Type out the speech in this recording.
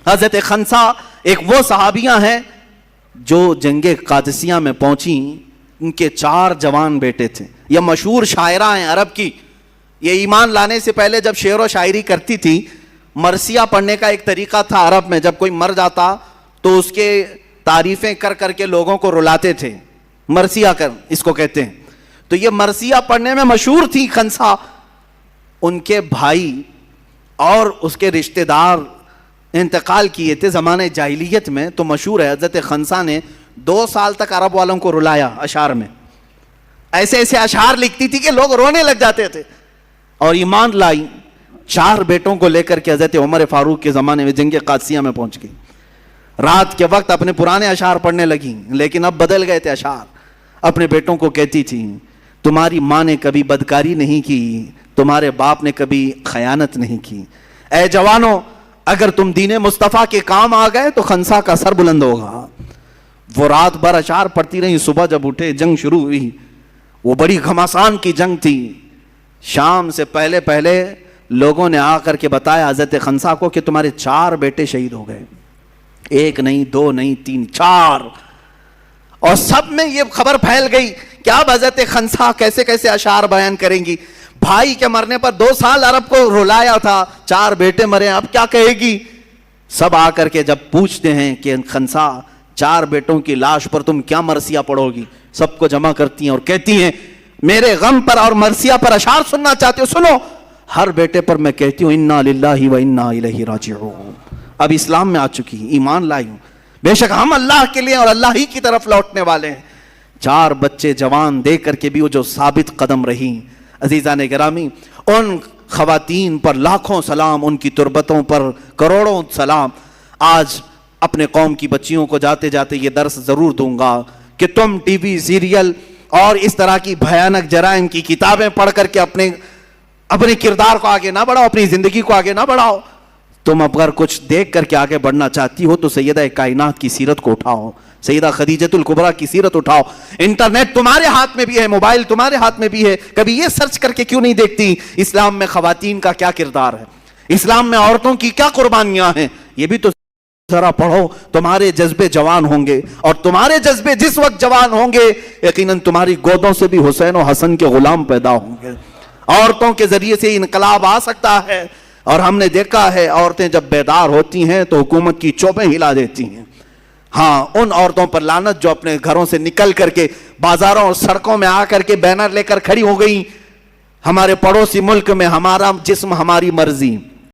حضرت خنسا ایک وہ صحابیاں ہیں جو جنگ قادسیہ میں پہنچی، ان کے 4 جوان بیٹے تھے. یہ مشہور شاعرہ ہیں عرب کی. یہ ایمان لانے سے پہلے جب شعر و شاعری کرتی تھی، مرثیہ پڑھنے کا ایک طریقہ تھا عرب میں. جب کوئی مر جاتا تو اس کے تعریفیں کر کر کے لوگوں کو رلاتے تھے. مرثیہ کر اس کو کہتے ہیں. تو یہ مرثیہ پڑھنے میں مشہور تھی خنسا. ان کے بھائی اور اس کے رشتہ دار انتقال کیے تھے زمانہ جاہلیت میں. تو مشہور ہے حضرت خنسا نے 2 سال تک عرب والوں کو رلایا اشعار میں. ایسے ایسے اشعار لکھتی تھی کہ لوگ رونے لگ جاتے تھے. اور ایمان لائی 4 بیٹوں کو لے کر کے حضرت عمر فاروق کے زمانے میں جنگ قادسیہ میں پہنچ گئی. رات کے وقت اپنے پرانے اشعار پڑھنے لگی، لیکن اب بدل گئے تھے اشعار. اپنے بیٹوں کو کہتی تھی تمہاری ماں نے کبھی بدکاری نہیں کی، تمہارے باپ نے کبھی خیانت نہیں کی. اے جوانوں، اگر تم دین مصطفیٰ کے کام آ گئے تو خنسا کا سر بلند ہوگا. وہ رات بھر اشعار پڑھتی رہی. صبح جب اٹھے جنگ شروع ہوئی. وہ بڑی گھمسان کی جنگ تھی. شام سے پہلے پہلے لوگوں نے آ کر کے بتایا حضرت خنسا کو کہ تمہارے 4 بیٹے شہید ہو گئے. 1 نہیں 2 نہیں 3 4. اور سب میں یہ خبر پھیل گئی کہ اب حضرت خنسا کیسے کیسے اشعار بیان کریں گی. بھائی کے مرنے پر 2 سال عرب کو رلایا تھا، 4 بیٹے مرے، اب کیا کہے گی. سب آ کر کے جب پوچھتے ہیں کہ خنسا 4 بیٹوں کی لاش پر تم کیا مرثیہ پڑھو گی، سب کو جمع کرتی ہیں اور کہتی ہیں میرے غم پر اور مرثیہ پر اشعار سننا چاہتے ہو سنو. ہر بیٹے پر میں کہتی ہوں انا للہ و انا الیہ راجعون. اب اسلام میں آ چکی، ایمان لائی ہوں. بے شک ہم اللہ کے لیے اور اللہ ہی کی طرف لوٹنے والے ہیں. 4 بچے جوان دے کر کے بھی وہ جو ثابت قدم رہی. عزیزان گرامی، ان خواتین پر لاکھوں سلام، ان کی تربتوں پر کروڑوں سلام. آج اپنے قوم کی بچیوں کو جاتے جاتے یہ درس ضرور دوں گا کہ تم ٹی وی سیریل اور اس طرح کی بھیانک جرائم کی کتابیں پڑھ کر کے اپنے کردار کو آگے نہ بڑھاؤ، اپنی زندگی کو آگے نہ بڑھاؤ. تم اگر کچھ دیکھ کر کے آگے بڑھنا چاہتی ہو تو سیدہ کائنات کی سیرت کو اٹھاؤ، سیدہ خدیجۃ الکبریٰ کی سیرت اٹھاؤ. انٹرنیٹ تمہارے ہاتھ میں بھی ہے، موبائل تمہارے ہاتھ میں بھی ہے. کبھی یہ سرچ کر کے کیوں نہیں دیکھتی اسلام میں خواتین کا کیا کردار ہے، اسلام میں عورتوں کی کیا قربانیاں ہیں. یہ بھی تو ذرا پڑھو. تمہارے جذبے جوان ہوں گے، اور تمہارے جذبے جس وقت جوان ہوں گے یقیناً تمہاری گودوں سے بھی حسین و حسن کے غلام پیدا ہوں گے. عورتوں کے ذریعے سے انقلاب آ سکتا ہے. اور ہم نے دیکھا ہے عورتیں جب بیدار ہوتی ہیں تو حکومت کی چوبیں ہلا دیتی ہیں. ہاں، ان عورتوں پر لعنت جو اپنے گھروں سے نکل کر کے بازاروں اور سڑکوں میں آ کر کے بینر لے کر کھڑی ہو گئی. ہمارے پڑوسی ملک میں ہمارا جسم ہماری مرضی.